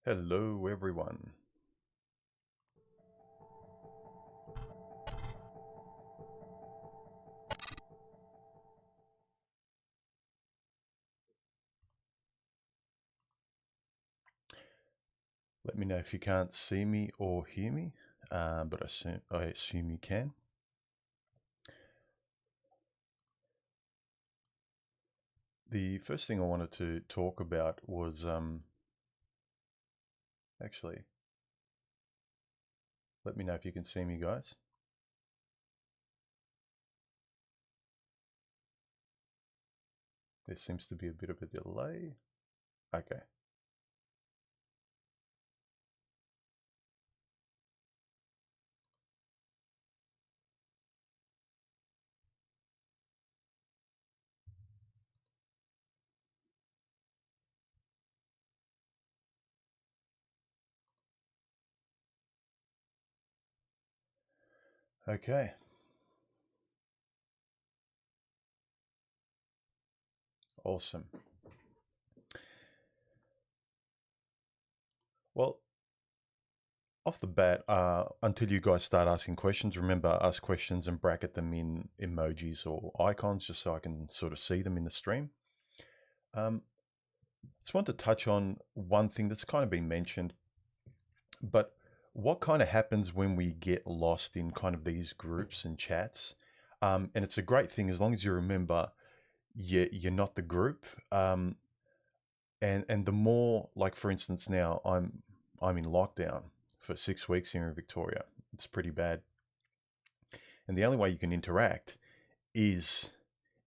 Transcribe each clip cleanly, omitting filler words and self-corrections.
Hello, everyone. Let me know if you can't see me or hear me, but I assume you can. The first thing I wanted to talk about was actually, let me know if you can see me, guys. There seems to be a bit of a delay. Okay. Okay. Awesome. Well, off the bat, until you guys start asking questions, remember ask questions and bracket them in emojis or icons just so I can sort of see them in the stream. Um, just want to touch on one thing that's kind of been mentioned, but what kind of happens when we get lost in kind of these groups and chats? And it's a great thing as long as you remember you're not the group. And the more, like for instance, now I'm in lockdown for 6 weeks here in Victoria. It's pretty bad, and the only way you can interact is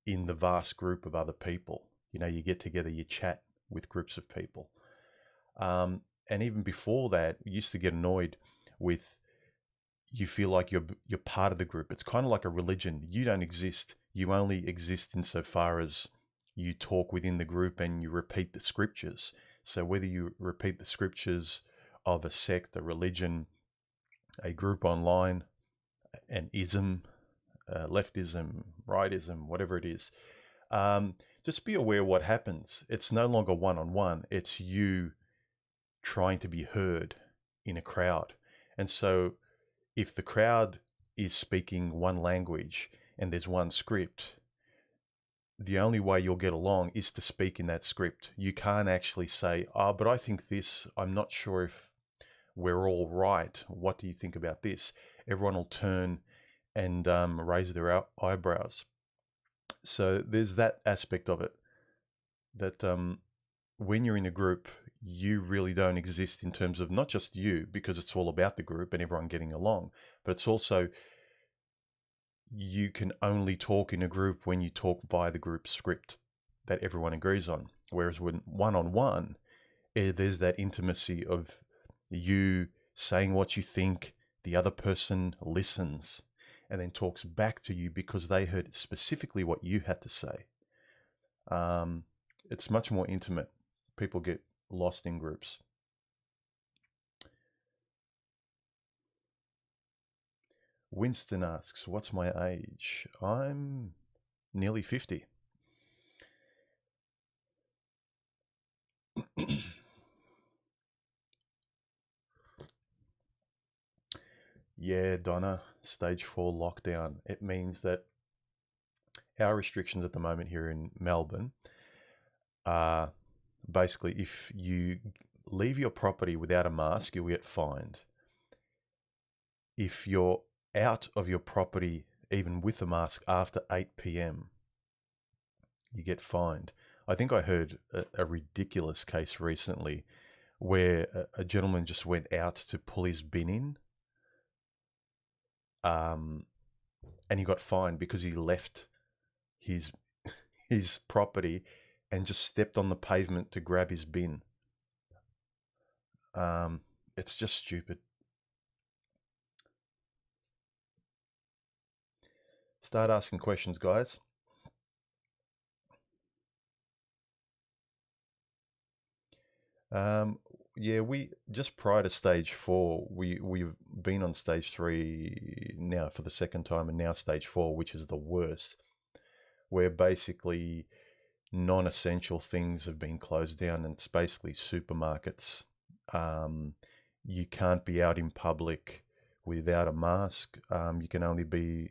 in the vast group of other people. You know, you get together, you chat with groups of people. And even before that, we used to get annoyed with you feel like you're part of the group. It's kind of like a religion. You don't exist. You only exist insofar as you talk within the group and you repeat the scriptures. So whether you repeat the scriptures of a sect, a religion, a group online, an ism, leftism, rightism, whatever it is, um, just be aware what happens. It's no longer one on one. It's you trying to be heard in a crowd. And so if the crowd is speaking one language and there's one script, the only way you'll get along is to speak in that script. You can't actually say, oh, but I think this, I'm not sure if we're all right. What do you think about this? Everyone will turn and raise their eyebrows. So there's that aspect of it that when you're in a group, you really don't exist in terms of not just you, because it's all about the group and everyone getting along, but it's also you can only talk in a group when you talk via the group script that everyone agrees on. Whereas when one on one, there's that intimacy of you saying what you think, the other person listens and then talks back to you because they heard specifically what you had to say. Um, it's much more intimate. People get lost in groups. Winston asks, what's my age? I'm nearly 50. Yeah, Donna, stage 4 lockdown. It means that our restrictions at the moment here in Melbourne are basically if you leave your property without a mask, you'll get fined. If you're out of your property, even with a mask, after 8 p.m., you get fined. I think I heard a ridiculous case recently where a gentleman just went out to pull his bin in, um, and he got fined because he left his his property and just stepped on the pavement to grab his bin. Um, it's just stupid. Start asking questions, guys. Um, yeah, we just prior to stage 4, we've been on stage 3 now for the second time, and now stage 4, which is the worst, where basically non-essential things have been closed down, and it's basically supermarkets Um, you can't be out in public without a mask. You can only be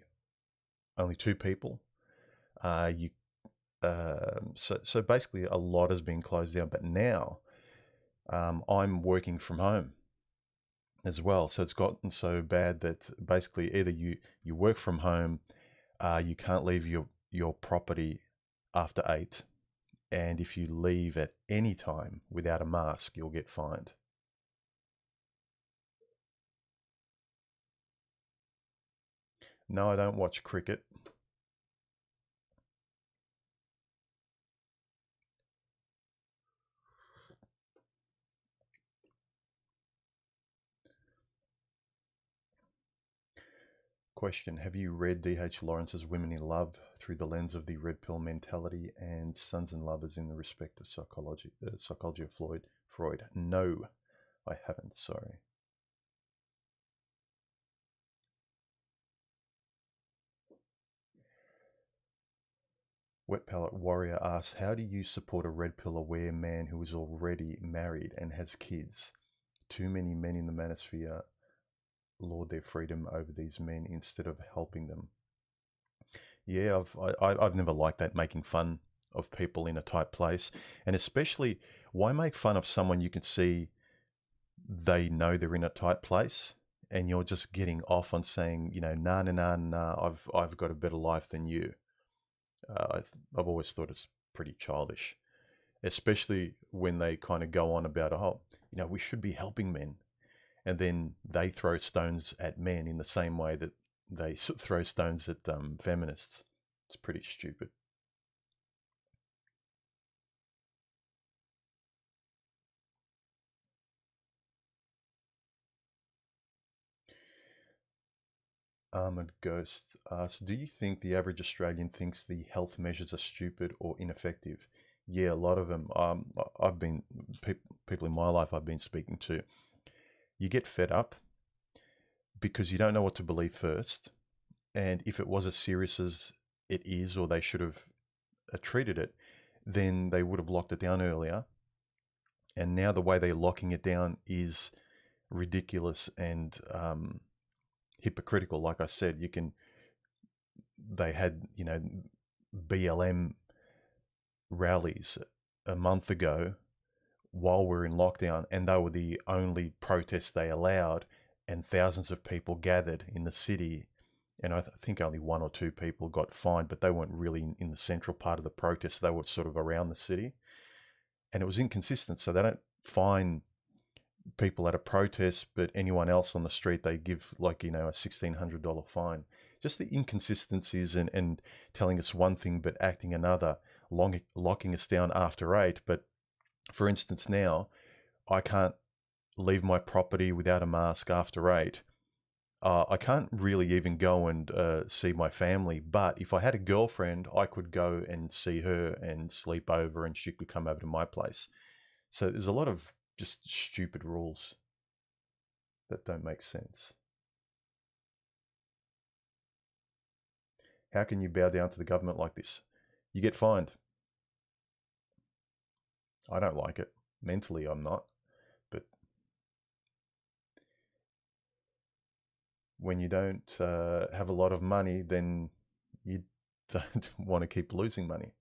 only two people. You so basically a lot has been closed down. But now I'm working from home as well. So it's gotten so bad that basically either you work from home, you can't leave your property after 8, and if you leave at any time without a mask, you'll get fined. No, I don't watch cricket. Question: have you read D.H. Lawrence's Women in Love through the lens of the red pill mentality and Sons and Lovers in the respect of psychology of Freud? No, I haven't. Sorry. Wet Palette Warrior asks, how do you support a red pill aware man who is already married and has kids? Too many men in the manosphere lord their freedom over these men instead of helping them. Yeah, I've never liked that, making fun of people in a tight place, and especially why make fun of someone you can see they know they're in a tight place, and you're just getting off on saying, nah, nah, nah, nah, I've got a better life than you. I've always thought it's pretty childish, especially when they kind of go on about, oh, we should be helping men, and then they throw stones at men in the same way that they throw stones at feminists. It's pretty stupid. Armored Ghost asks, do you think the average Australian thinks the health measures are stupid or ineffective? Yeah, a lot of them. I've been people in my life I've been speaking to. You get fed up because you don't know what to believe first, and if it was as serious as it is, or they should have treated it, then they would have locked it down earlier. And now the way they're locking it down is ridiculous and hypocritical. Like I said, they had BLM rallies a month ago while we're in lockdown, and they were the only protests they allowed, and thousands of people gathered in the city, and I think only one or two people got fined, but they weren't really in the central part of the protest. They were sort of around the city, and it was inconsistent. So they don't fine people at a protest, but anyone else on the street they give, like, a $1,600 fine. Just the inconsistencies, and telling us one thing but acting another, locking us down after 8. But for instance, now I can't leave my property without a mask after 8. I can't really even go and see my family. But if I had a girlfriend, I could go and see her and sleep over, and she could come over to my place. So there's a lot of just stupid rules that don't make sense. How can you bow down to the government like this? You get fined. I don't like it. Mentally, I'm not. But when you don't have a lot of money, then you don't want to keep losing money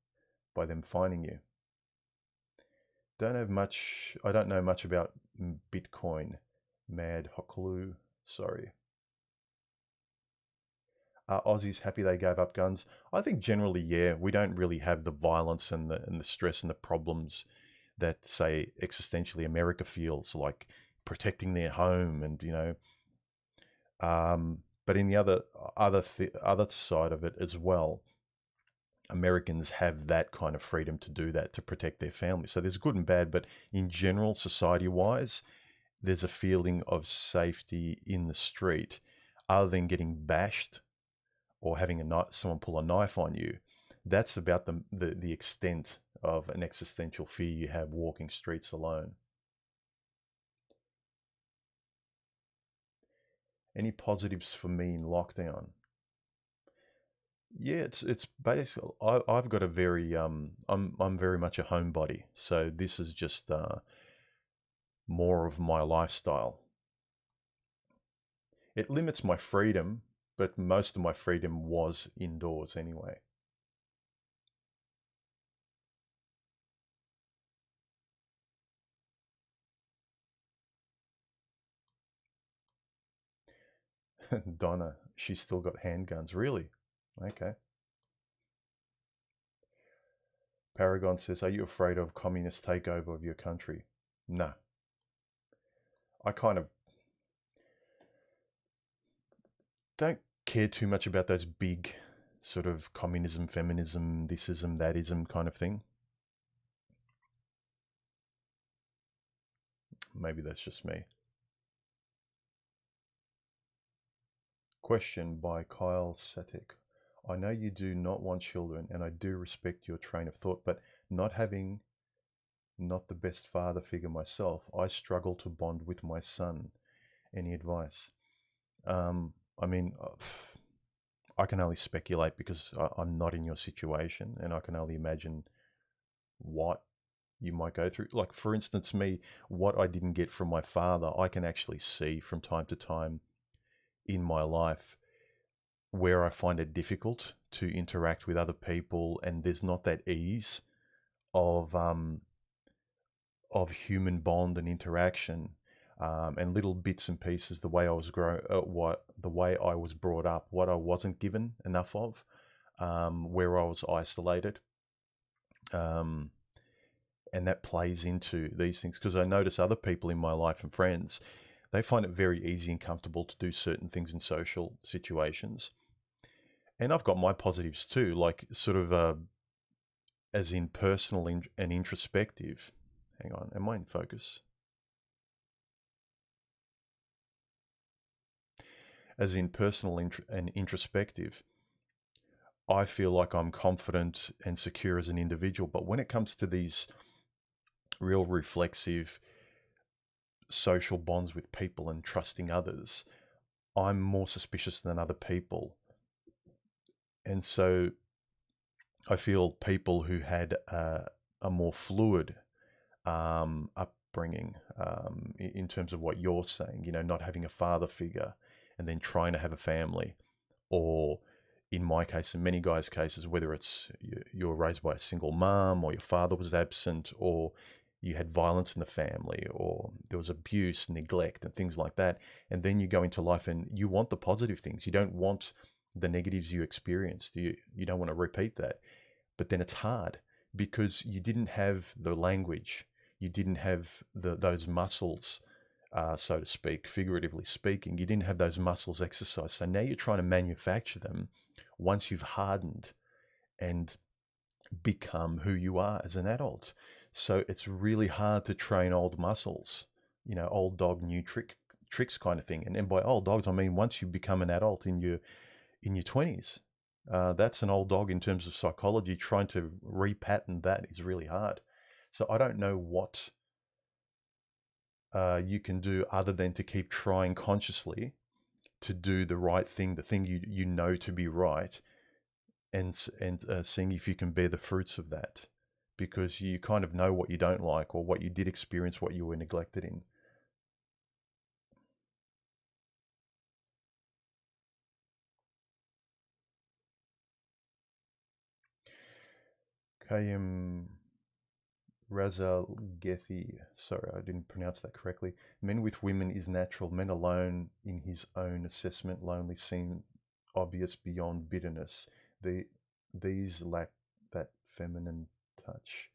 by them fining you. I don't know much about Bitcoin. Mad Hoklu. Sorry. Are Aussies happy they gave up guns? I think generally, yeah. We don't really have the violence and the stress and the problems that, say, existentially America feels, like protecting their home, and but in the other side of it as well, Americans have that kind of freedom to do that, to protect their family. So there's good and bad, but in general, society wise, there's a feeling of safety in the street, other than getting bashed or having someone pull a knife on you. That's about the extent of an existential fear you have walking streets alone. Any positives for me in lockdown? Yeah, it's basically, I've got a very I'm very much a homebody, so this is just more of my lifestyle. It limits my freedom, but most of my freedom was indoors anyway. Donna, she's still got handguns. Really? Okay. Paragon says, are you afraid of communist takeover of your country? No. I kind of don't care too much about those big sort of communism, feminism, thisism, thatism kind of thing. Maybe that's just me. Question by Kyle Satek. I know you do not want children, and I do respect your train of thought, but not having not the best father figure myself, I struggle to bond with my son. Any advice? I mean, I can only speculate because I'm not in your situation, and I can only imagine what you might go through. Like, for instance, me, what I didn't get from my father, I can actually see from time to time in my life where I find it difficult to interact with other people, and there's not that ease of human bond and interaction, and little bits and pieces. The way I was the way I was brought up, what I wasn't given enough of, where I was isolated, um, and that plays into these things because I notice other people in my life and friends, they find it very easy and comfortable to do certain things in social situations. And I've got my positives too, like sort of as in personal and introspective. Hang on, am I in focus? As in personal and introspective, I feel like I'm confident and secure as an individual. But when it comes to these real reflexive social bonds with people and trusting others, I'm more suspicious than other people. And so I feel people who had a more fluid upbringing, in terms of what you're saying, not having a father figure and then trying to have a family, or in my case, in many guys' cases, whether it's you were raised by a single mom, or your father was absent, or you had violence in the family, or there was abuse, neglect, and things like that. And then you go into life and you want the positive things. You don't want the negatives you experienced. You don't want to repeat that. But then it's hard because you didn't have the language, you didn't have those muscles, so to speak, figuratively speaking. You didn't have those muscles exercised. So now you're trying to manufacture them once you've hardened and become who you are as an adult. So it's really hard to train old muscles, old dog, new tricks kind of thing. And by old dogs, I mean once you become an adult in your 20s. That's an old dog in terms of psychology. Trying to repattern that is really hard. So I don't know what you can do other than to keep trying consciously to do the right thing, the thing you know to be right, and seeing if you can bear the fruits of that, because you kind of know what you don't like or what you did experience, what you were neglected in. Kayum Razal Gethi, sorry, I didn't pronounce that correctly. Men with women is natural. Men alone in his own assessment lonely seem obvious beyond bitterness. The, these lack that feminine touch.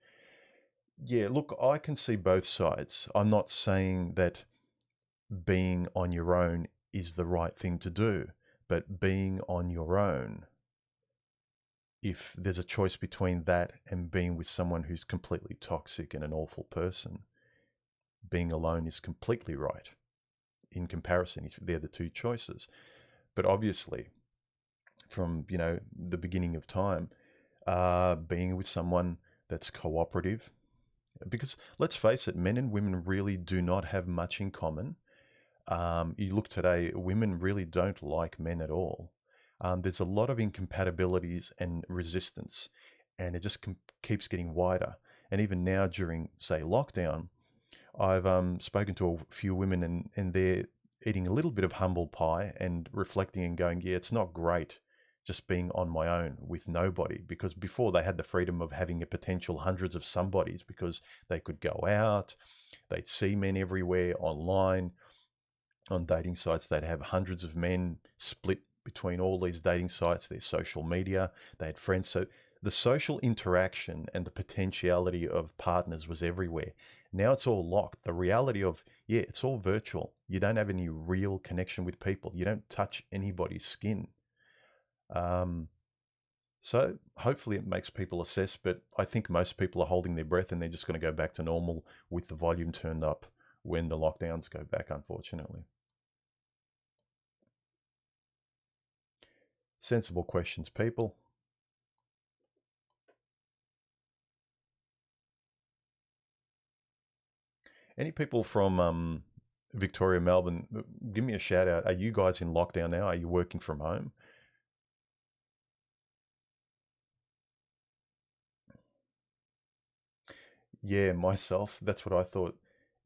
Yeah, look, I can see both sides. I'm not saying that being on your own is the right thing to do, but being on your own, if there's a choice between that and being with someone who's completely toxic and an awful person, being alone is completely right in comparison if they're the two choices. But obviously, from the beginning of time, being with someone that's cooperative, because let's face it, men and women really do not have much in common. You look today, women really don't like men at all. There's a lot of incompatibilities and resistance, and it just keeps getting wider. And even now, during, say, lockdown, I've spoken to a few women, and they're eating a little bit of humble pie and reflecting and going, yeah, it's not great just being on my own with nobody, because before they had the freedom of having a potential hundreds of somebodies because they could go out, they'd see men everywhere online on dating sites. They'd have hundreds of men split between all these dating sites, their social media, they had friends. So the social interaction and the potentiality of partners was everywhere. Now it's all locked. The reality of, yeah, it's all virtual. You don't have any real connection with people. You don't touch anybody's skin. Um, so hopefully it makes people assess, but I think most people are holding their breath and they're just going to go back to normal with the volume turned up when the lockdowns go back, unfortunately. Sensible questions, people. Any people from Victoria, Melbourne, give me a shout out. Are you guys in lockdown now? Are you working from home? Yeah, myself. That's what I thought.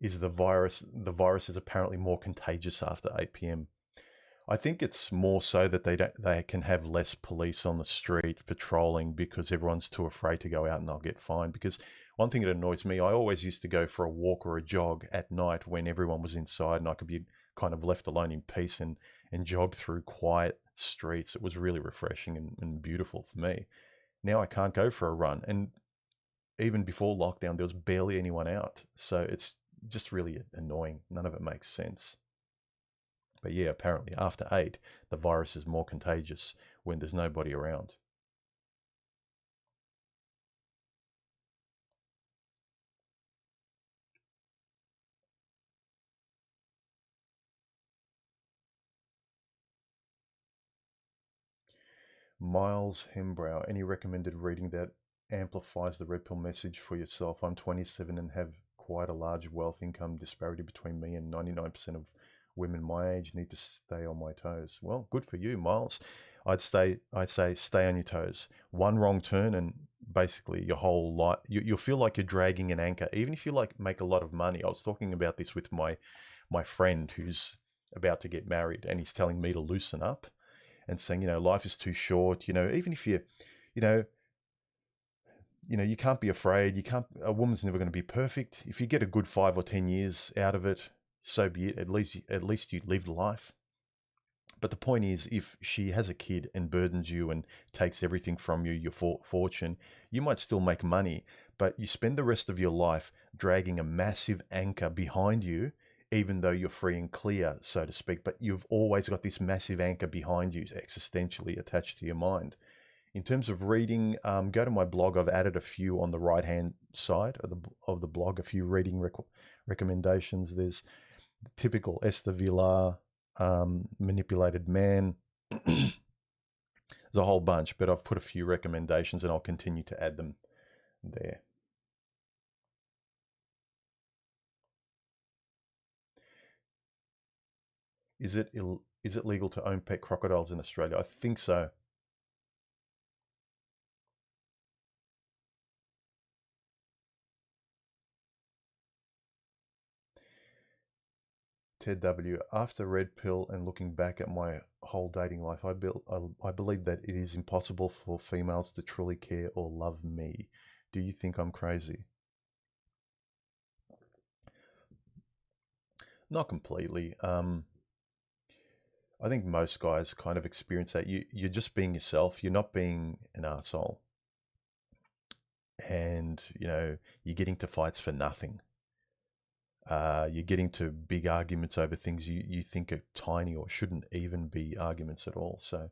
Is the virus? The virus is apparently more contagious after 8 p.m. I think it's more so that they can have less police on the street patrolling because everyone's too afraid to go out and they'll get fined. Because one thing that annoys me, I always used to go for a walk or a jog at night when everyone was inside and I could be kind of left alone in peace and jog through quiet streets. It was really refreshing and beautiful for me. Now I can't go for a run. And even before lockdown, there was barely anyone out. So it's just really annoying. None of it makes sense. But yeah, apparently after 8, the virus is more contagious when there's nobody around. Miles Hembrow, any recommended reading that amplifies the red pill message for yourself? I'm 27 and have quite a large wealth income disparity between me and 99% of women my age. Need to stay on my toes. Well, good for you, Miles. I'd say stay on your toes. One wrong turn and basically your whole life you'll feel like you're dragging an anchor, even if you like make a lot of money. I was talking about this with my friend who's about to get married, and he's telling me to loosen up and saying, life is too short. Even if you know, you can't be afraid. You can't. A woman's never going to be perfect. If you get a good 5 or 10 years out of it, so be it. At least you lived life. But the point is, if she has a kid and burdens you and takes everything from you, your fortune, you might still make money, but you spend the rest of your life dragging a massive anchor behind you, even though you're free and clear, so to speak. But you've always got this massive anchor behind you, existentially attached to your mind. In terms of reading, go to my blog. I've added a few on the right hand side of the blog, a few reading recommendations. There's typical Esther Villar, Manipulated Man. There's a whole bunch, but I've put a few recommendations and I'll continue to add them there. Is it legal to own pet crocodiles in Australia? I think so. Ted W. After Red Pill and looking back at my whole dating life, I believe that it is impossible for females to truly care or love me. Do you think I'm crazy? Not completely. I think most guys kind of experience that. You're just being yourself. You're not being an asshole, and you're getting to fights for nothing. You're getting to big arguments over things you think are tiny or shouldn't even be arguments at all. So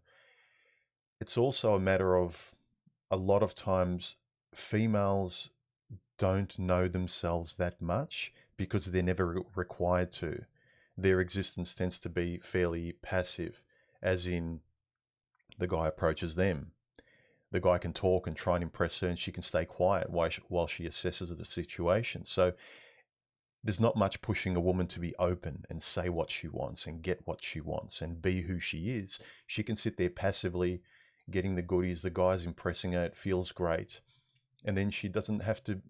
it's also a matter of a lot of times females don't know themselves that much because they're never required to. Their existence tends to be fairly passive, as in the guy approaches them. The guy can talk and try and impress her, and she can stay quiet while she assesses the situation. So there's not much pushing a woman to be open and say what she wants and get what she wants and be who she is. She can sit there passively getting the goodies, the guy's impressing her, it feels great. And then she doesn't have to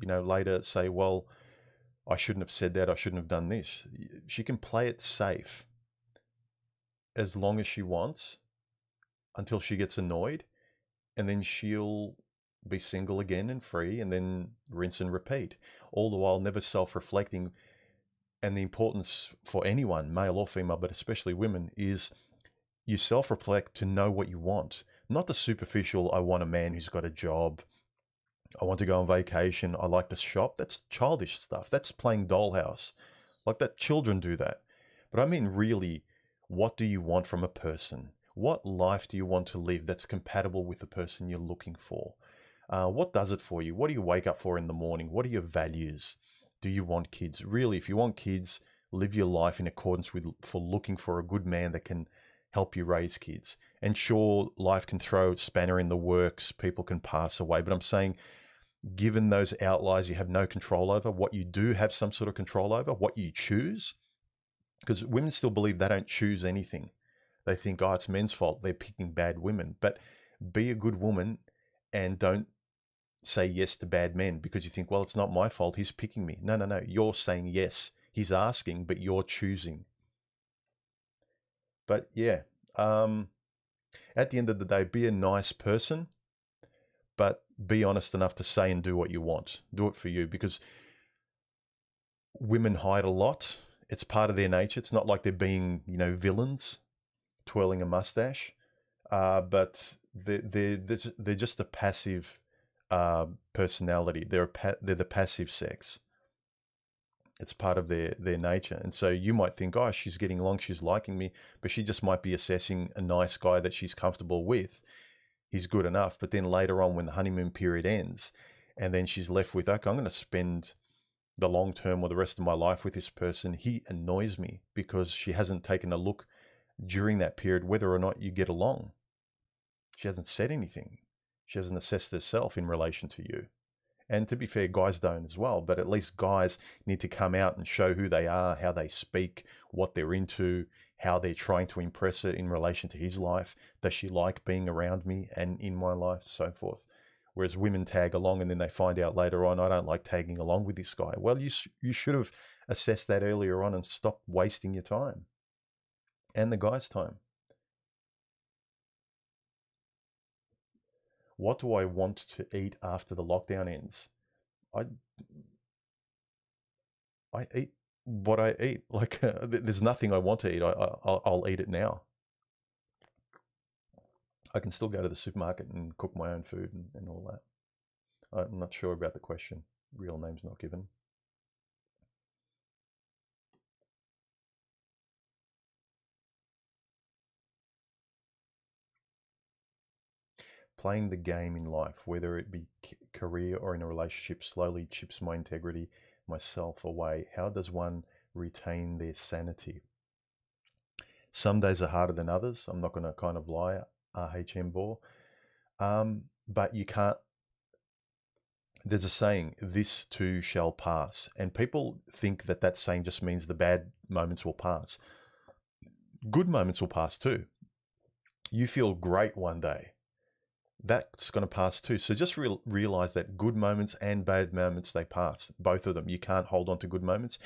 later say, well, I shouldn't have said that, I shouldn't have done this. She can play it safe as long as she wants until she gets annoyed, and then she'll be single again and free, and then rinse and repeat, all the while never self-reflecting. And the importance for anyone, male or female, but especially women, is you self-reflect to know what you want, not the superficial, I want a man who's got a job, I want to go on vacation, I like to shop. That's childish stuff. That's playing dollhouse. Like that, children do that. But I mean, really, what do you want from a person? What life do you want to live that's compatible with the person you're looking for? What does it for you? What do you wake up for in the morning? What are your values? Do you want kids? Really, if you want kids, live your life in accordance with for looking for a good man that can help you raise kids. And sure, life can throw a spanner in the works, people can pass away, but I'm saying given those outliers you have no control over, what you do have some sort of control over, what you choose, because women still believe they don't choose anything. They think, oh, it's men's fault, they're picking bad women. But be a good woman and don't say yes to bad men because you think, well, it's not my fault, he's picking me. No, no, no. You're saying yes. He's asking, but you're choosing. But yeah, at the end of the day, be a nice person, but be honest enough to say and do what you want. Do it for you, because women hide a lot. It's part of their nature. It's not like they're being, villains twirling a mustache, but they're just a passive personality. They're the passive sex. It's part of their nature. And so you might think, oh, she's getting along, she's liking me, but she just might be assessing a nice guy that she's comfortable with. He's good enough. But then later on, when the honeymoon period ends, and then she's left with, okay, I'm going to spend the long term or the rest of my life with this person. He annoys me because she hasn't taken a look during that period whether or not you get along. She hasn't said anything. She hasn't assessed herself in relation to you. And to be fair, guys don't as well, but at least guys need to come out and show who they are, how they speak, what they're into, how they're trying to impress her in relation to his life. Does she like being around me and in my life, so forth. Whereas women tag along and then they find out later on, I don't like tagging along with this guy. Well, you should have assessed that earlier on and stopped wasting your time and the guy's time. What do I want to eat after the lockdown ends? I I eat what I eat. Like there's nothing I want to eat. I'll eat it now. I can still go to the supermarket and cook my own food and all that. I'm not sure about the question. Real name's not given. Playing the game in life, whether it be career or in a relationship, slowly chips my integrity, myself away. How does one retain their sanity? Some days are harder than others. I'm not going to kind of lie, RHM Bore. But you can't. There's a saying, this too shall pass. And people think that that saying just means the bad moments will pass. Good moments will pass too. You feel great one day. That's going to pass too. So just realize that good moments and bad moments, they pass. Both of them. You can't hold on to good moments.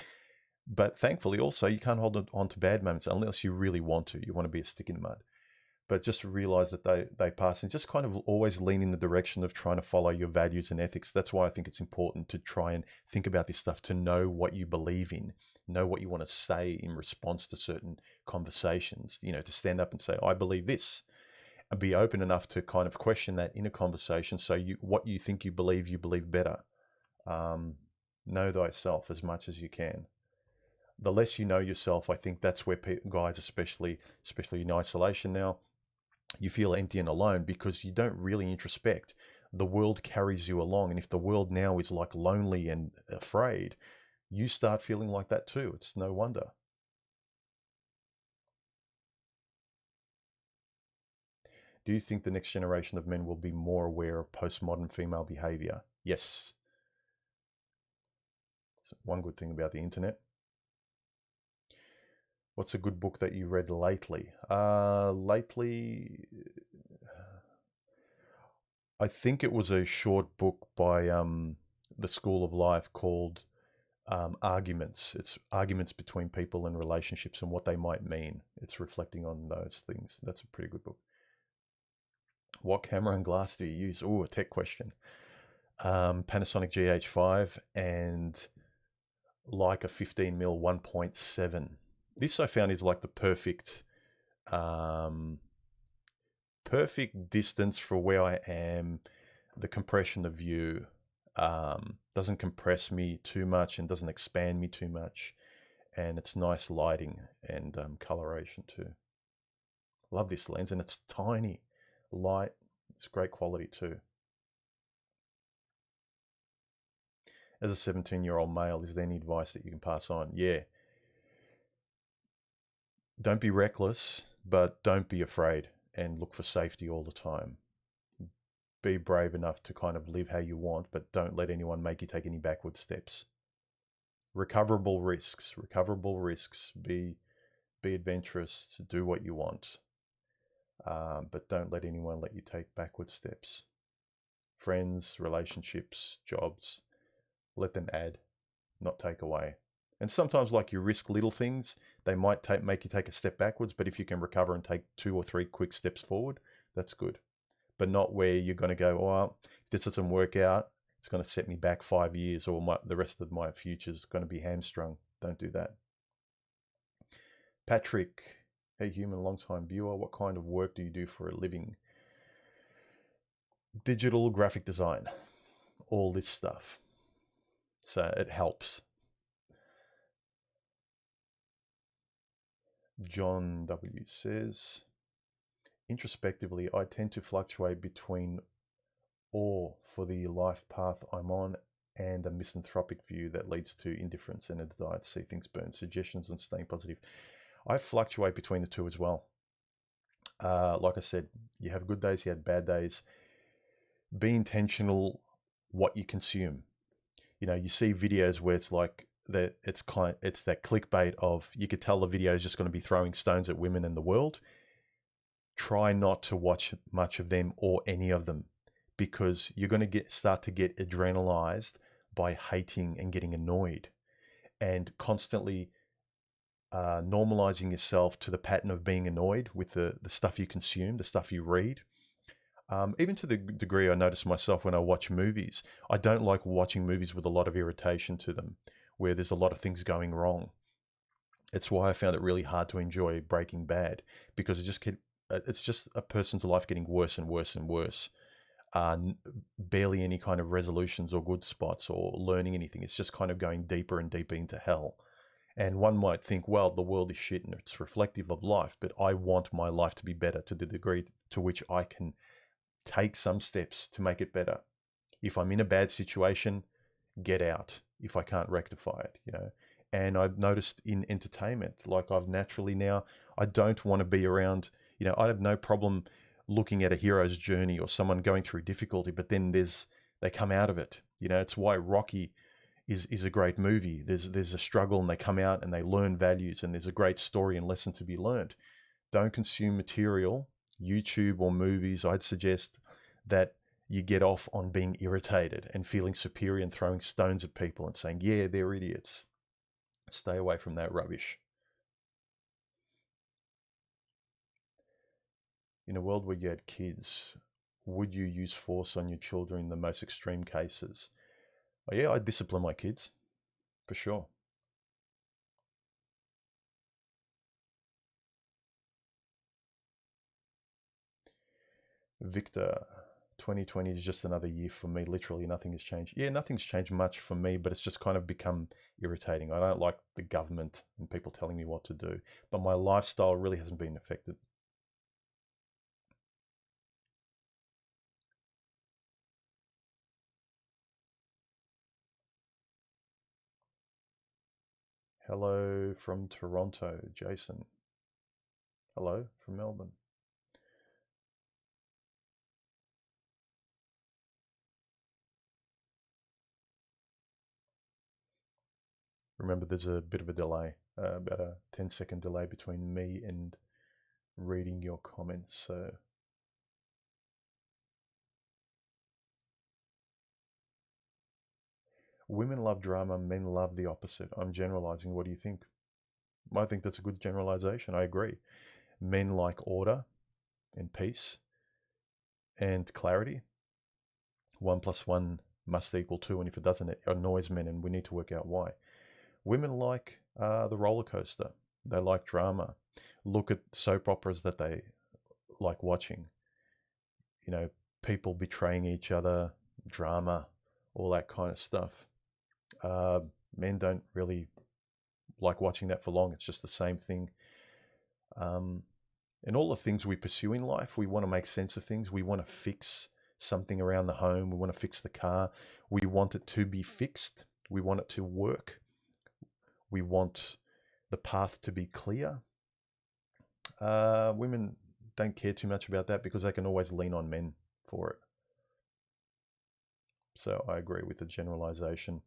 But thankfully also, you can't hold on to bad moments unless you really want to. You want to be a stick in the mud. But just realize that they pass, and just kind of always lean in the direction of trying to follow your values and ethics. That's why I think it's important to try and think about this stuff, to know what you believe in, know what you want to say in response to certain conversations, to stand up and say, I believe this, and be open enough to kind of question that in a conversation. So what you think you believe better. Know thyself as much as you can. The less you know yourself, I think that's where guys, especially in isolation now, you feel empty and alone because you don't really introspect. The world carries you along. And if the world now is like lonely and afraid, you start feeling like that too. It's no wonder. Do you think the next generation of men will be more aware of postmodern female behavior? Yes. It's one good thing about the internet. What's a good book that you read lately? Lately, I think it was a short book by the School of Life called arguments. It's arguments between people and relationships and what they might mean. It's reflecting on those things. That's a pretty good book. What camera and glass do you use? Oh, a tech question. Panasonic GH5 and like a 15mm 1.7. This I found is like the perfect distance for where I am. The compression of view doesn't compress me too much and doesn't expand me too much, and it's nice lighting and coloration too. Love this lens, and it's tiny, light. It's great quality too. As a 17-year-old male, is there any advice that you can pass on? Yeah. Don't be reckless, but don't be afraid, and look for safety all the time. Be brave enough to kind of live how you want, but don't let anyone make you take any backward steps. Recoverable risks. Be adventurous, do what you want, but don't let anyone let you take backward steps. Friends, relationships, jobs, let them add, not take away. And sometimes, like, you risk little things, they might make you take a step backwards, but if you can recover and take 2 or 3 quick steps forward, that's good. But not where you're going to go, oh, if this doesn't work out, it's going to set me back 5 years, or the rest of my future is going to be hamstrung. Don't do that. Patrick, hey human, long-time viewer, what kind of work do you do for a living? Digital graphic design, all this stuff. So it helps. John W. says, introspectively, I tend to fluctuate between awe for the life path I'm on and a misanthropic view that leads to indifference and a desire to see things burn. Suggestions on staying positive. I fluctuate between the two as well. Like I said, you have good days, you have bad days. Be intentional what you consume. You know, you see videos where it's like that. It's that clickbait of, you could tell the video is just going to be throwing stones at women in the world. Try not to watch much of them or any of them, because you're going to start to get adrenalized by hating and getting annoyed, and constantly normalizing yourself to the pattern of being annoyed with the stuff you consume, the stuff you read. Even to the degree I notice myself when I watch movies, I don't like watching movies with a lot of irritation to them, where there's a lot of things going wrong. It's why I found it really hard to enjoy Breaking Bad, because it's just a person's life getting worse and worse and worse. Barely any kind of resolutions or good spots or learning anything. It's just kind of going deeper and deeper into hell. And one might think, well, the world is shit and it's reflective of life, but I want my life to be better to the degree to which I can take some steps to make it better. If I'm in a bad situation, get out if I can't rectify it, you know. And I've noticed in entertainment, like, I've naturally now, I don't want to be around, you know, I have no problem looking at a hero's journey or someone going through difficulty, but then they come out of it. You know, it's why Rocky is a great movie. There's a struggle and they come out and they learn values, and there's a great story and lesson to be learned. Don't consume material, YouTube or movies. I'd suggest that you get off on being irritated and feeling superior and throwing stones at people and saying, yeah, they're idiots. Stay away from that rubbish. In a world where you had kids, would you use force on your children in the most extreme cases? Oh, yeah, I'd discipline my kids, for sure. Victor, 2020 is just another year for me. Literally nothing has changed. Yeah, nothing's changed much for me, but it's just kind of become irritating. I don't like the government and people telling me what to do, but my lifestyle really hasn't been affected. Hello from Toronto, Jason. Hello from Melbourne. Remember, there's a bit of a delay, about a 10-second delay between me and reading your comments. So Women love drama, men love the opposite. I'm generalizing. What do you think? I think that's a good generalization. I agree. Men like order and peace and clarity. 1 + 1 must equal 2, and if it doesn't, it annoys men, and we need to work out why. Women like the roller coaster. They like drama. Look at soap operas that they like watching. You know, people betraying each other, drama, all that kind of stuff. Men don't really like watching that for long. It's just the same thing. And all the things we pursue in life, we want to make sense of things. We want to fix something around the home. We want to fix the car. We want it to be fixed. We want it to work. We want the path to be clear. Women don't care too much about that because they can always lean on men for it. So I agree with the generalization.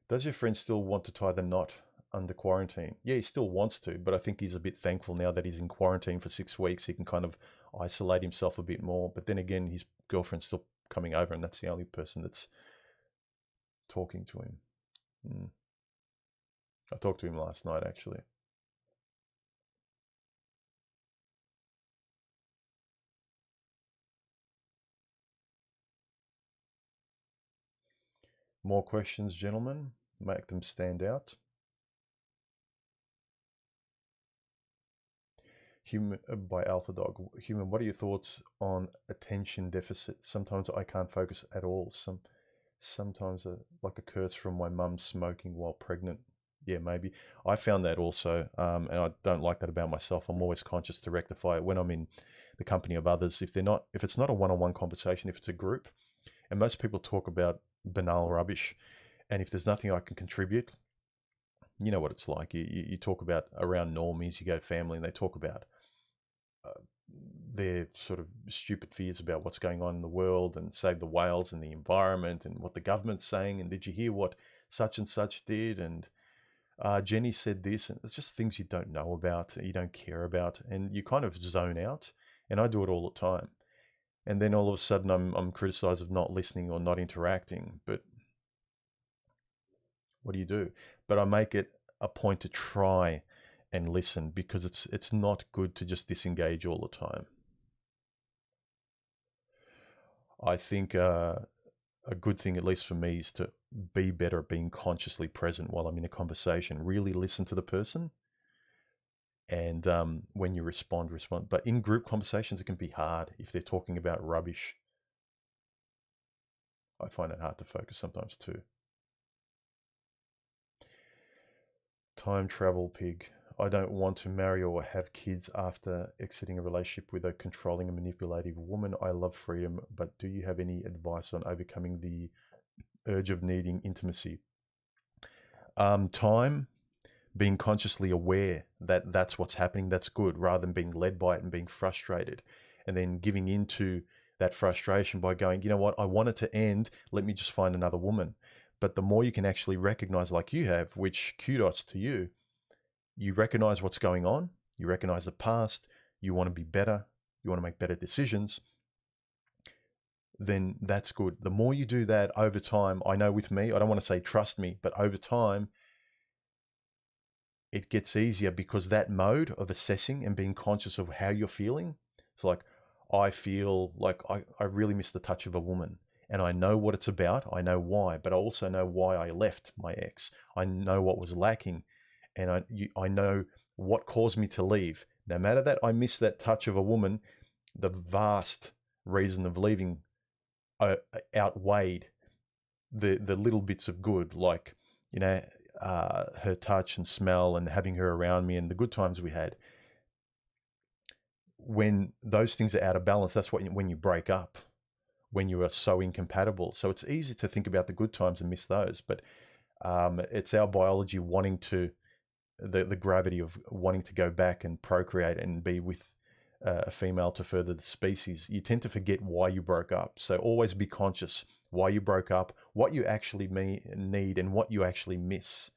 Does your friend still want to tie the knot under quarantine? Yeah, he still wants to, but I think he's a bit thankful now that he's in quarantine for 6 weeks. He can kind of isolate himself a bit more. But then again, his girlfriend's still coming over, and that's the only person that's talking to him. I talked to him last night, actually. More questions, gentlemen. Make them stand out. Human by Alpha Dog. Human, what are your thoughts on attention deficit? Sometimes I can't focus at all. Sometimes like a curse from my mum smoking while pregnant. Yeah, maybe. I found that also, and I don't like that about myself. I'm always conscious to rectify it when I'm in the company of others. If it's not a one-on-one conversation, if it's a group, and most people talk about banal rubbish, and if there's nothing I can contribute, you know what it's like. You talk about around normies, you go to family, and they talk about their sort of stupid fears about what's going on in the world and save the whales and the environment and what the government's saying. And did you hear what such and such did? And Jenny said this. And it's just things you don't know about, you don't care about, and you kind of zone out. And I do it all the time. And then all of a sudden I'm criticized of not listening or not interacting. But what do you do? But I make it a point to try and listen because it's not good to just disengage all the time. I think a good thing, at least for me, is to be better at being consciously present while I'm in a conversation. Really listen to the person, and when you respond. But in group conversations, it can be hard if they're talking about rubbish. I find it hard to focus sometimes too. Time travel pig. I don't want to marry or have kids after exiting a relationship with a controlling and manipulative woman. I love freedom, but do you have any advice on overcoming the urge of needing intimacy? Time, being consciously aware that that's what's happening, that's good, rather than being led by it and being frustrated and then giving into that frustration by going, you know what, I want it to end, let me just find another woman. But the more you can actually recognize, like you have, which kudos to you, you recognize what's going on, you recognize the past, you want to be better, you want to make better decisions, then that's good. The more you do that over time, I know with me, I don't want to say trust me, but over time, it gets easier because that mode of assessing and being conscious of how you're feeling, it's like, I feel like I really miss the touch of a woman. And I know what it's about. I know why, but I also know why I left my ex. I know what was lacking, and I know what caused me to leave. No matter that I miss that touch of a woman, the vast reason of leaving outweighed the little bits of good, like, you know, her touch and smell and having her around me and the good times we had. When those things are out of balance, that's when you break up, when you are so incompatible. So it's easy to think about the good times and miss those, but it's our biology wanting to, the gravity of wanting to go back and procreate and be with a female to further the species. You tend to forget why you broke up. So always be conscious why you broke up, what you actually need, and what you actually miss.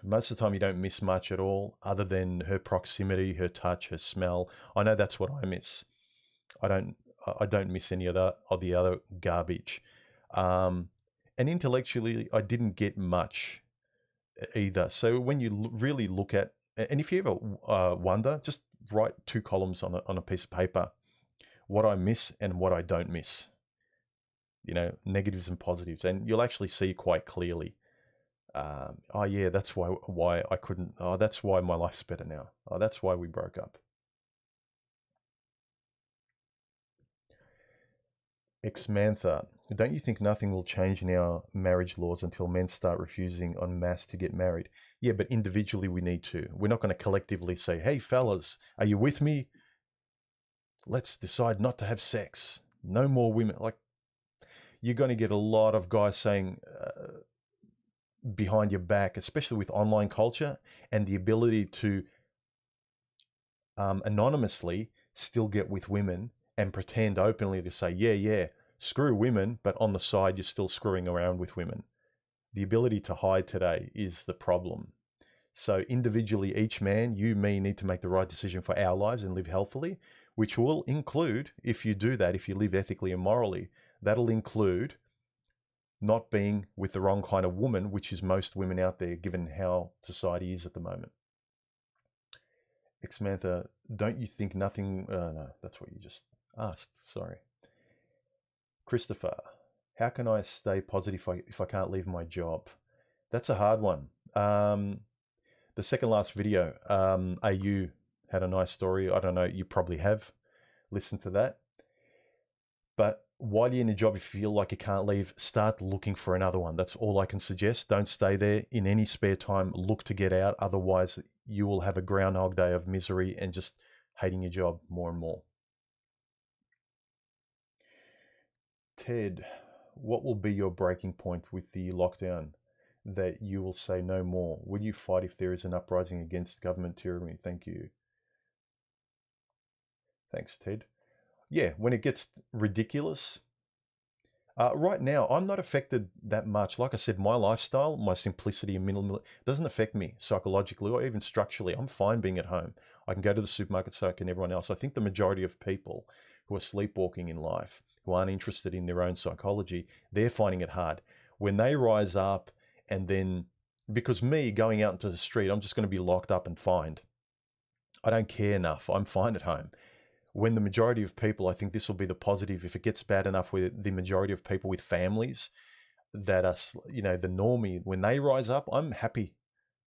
Most of the time you don't miss much at all, other than her proximity, her touch, her smell. I know that's what I miss. I don't miss any of the other garbage. Um, and intellectually, I didn't get much either. So when you really look at, and if you ever wonder, just write 2 columns on a piece of paper, what I miss and what I don't miss, negatives and positives, and you'll actually see quite clearly. Oh yeah, that's why I couldn't. Oh, that's why my life's better now. Oh, that's why we broke up. Exmantha, don't you think nothing will change in our marriage laws until men start refusing en masse to get married? Yeah, but individually we need to. We're not going to collectively say, hey, fellas, are you with me? Let's decide not to have sex. No more women. Like, you're going to get a lot of guys saying behind your back, especially with online culture and the ability to anonymously still get with women and pretend openly to say, yeah, screw women, but on the side, you're still screwing around with women. The ability to hide today is the problem. So individually, each man, you, me, need to make the right decision for our lives and live healthily, which will include, if you do that, if you live ethically and morally, that'll include not being with the wrong kind of woman, which is most women out there, given how society is at the moment. Exmantha, don't you think nothing... no, that's what you just asked, sorry. Christopher, how can I stay positive if I can't leave my job? That's a hard one. The second last video, AU had a nice story. I don't know, you probably have listened to that. But while you're in a job, if you feel like you can't leave, start looking for another one. That's all I can suggest. Don't stay there. In any spare time, look to get out. Otherwise, you will have a Groundhog Day of misery and just hating your job more and more. Ted, what will be your breaking point with the lockdown that you will say no more? Will you fight if there is an uprising against government tyranny? Thank you. Thanks, Ted. Yeah, when it gets ridiculous. Right now, I'm not affected that much. Like I said, my lifestyle, my simplicity and minimal doesn't affect me psychologically or even structurally. I'm fine being at home. I can go to the supermarket so can everyone else. I think the majority of people who are sleepwalking in life, who aren't interested in their own psychology, they're finding it hard. When they rise up and then, because me going out into the street, I'm just going to be locked up and fined. I don't care enough. I'm fine at home. When the majority of people, I think this will be the positive, if it gets bad enough with the majority of people with families that are, the normie, when they rise up, I'm happy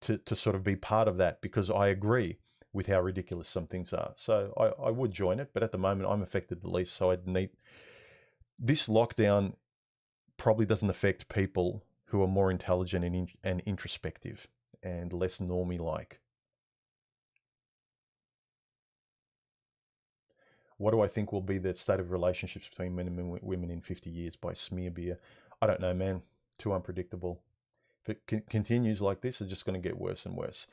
to sort of be part of that because I agree with how ridiculous some things are. So I would join it, but at the moment I'm affected the least. So I'd need, this lockdown probably doesn't affect people who are more intelligent and introspective and less normie-like. What do I think will be the state of relationships between men and women in 50 years by Smearbeer? I don't know, man. Too unpredictable. If it continues like this, it's just going to get worse and worse.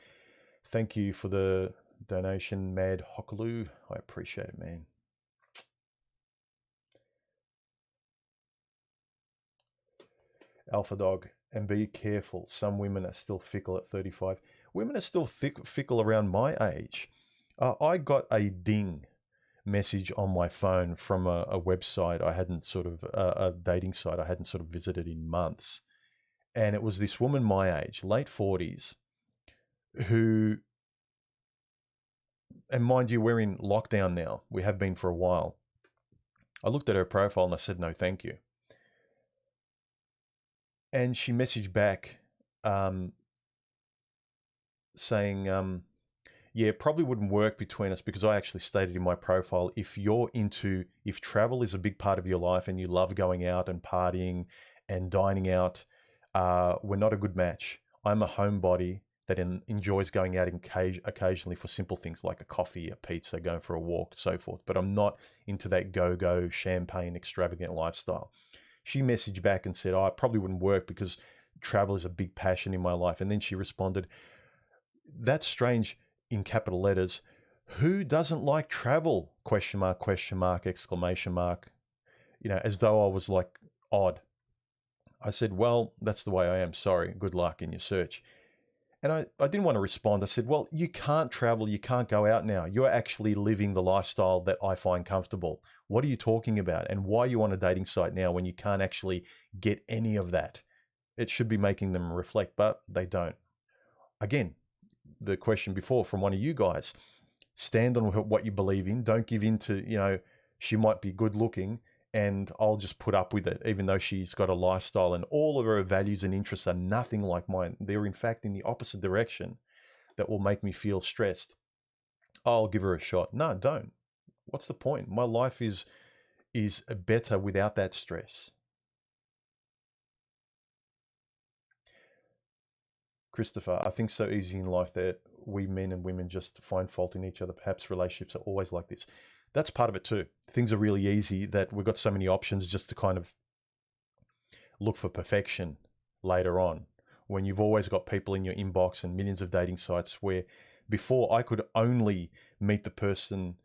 Thank you for the donation, Mad Hockaloo. I appreciate it, man. Alpha Dog, and be careful. Some women are still fickle at 35. Women are still fickle around my age. I got a ding message on my phone from a website I hadn't sort of, a dating site I hadn't sort of visited in months. And it was this woman my age, late 40s, who, and mind you, we're in lockdown now. We have been for a while. I looked at her profile and I said, no, thank you. And she messaged back saying, yeah, it probably wouldn't work between us because I actually stated in my profile, if travel is a big part of your life and you love going out and partying and dining out, we're not a good match. I'm a homebody that enjoys going out occasionally for simple things like a coffee, a pizza, going for a walk, so forth. But I'm not into that go-go, champagne, extravagant lifestyle. She messaged back and said, oh, it probably wouldn't work because travel is a big passion in my life. And then she responded, that's strange, in capital letters, who doesn't like travel? Question mark, exclamation mark, as though I was like odd. I said, well, that's the way I am. Sorry. Good luck in your search. And I didn't want to respond. I said, well, you can't travel. You can't go out now. You're actually living the lifestyle that I find comfortable. What are you talking about? And why are you on a dating site now when you can't actually get any of that? It should be making them reflect, but they don't. Again, the question before from one of you guys, stand on what you believe in. Don't give in to, she might be good looking and I'll just put up with it, even though she's got a lifestyle and all of her values and interests are nothing like mine. They're in fact in the opposite direction that will make me feel stressed. I'll give her a shot. No, don't. What's the point? My life is better without that stress. Christopher, I think so easy in life that we men and women just find fault in each other. Perhaps relationships are always like this. That's part of it too. Things are really easy that we've got so many options just to kind of look for perfection later on. When you've always got people in your inbox and millions of dating sites where before I could only meet the person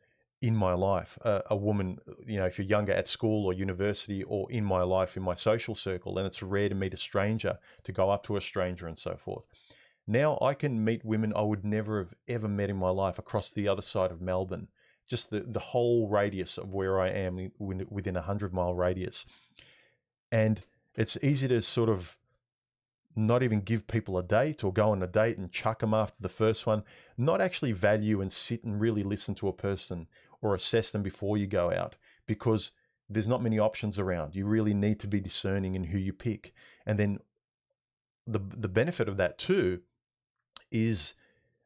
in my life, a woman, if you're younger at school or university or in my life, in my social circle, and it's rare to meet a stranger, to go up to a stranger and so forth. Now I can meet women I would never have ever met in my life across the other side of Melbourne, just the whole radius of where I am within a 100-mile radius. And it's easy to sort of not even give people a date or go on a date and chuck them after the first one, not actually value and sit and really listen to a person or assess them before you go out, because there's not many options around. You really need to be discerning in who you pick. And then the benefit of that too is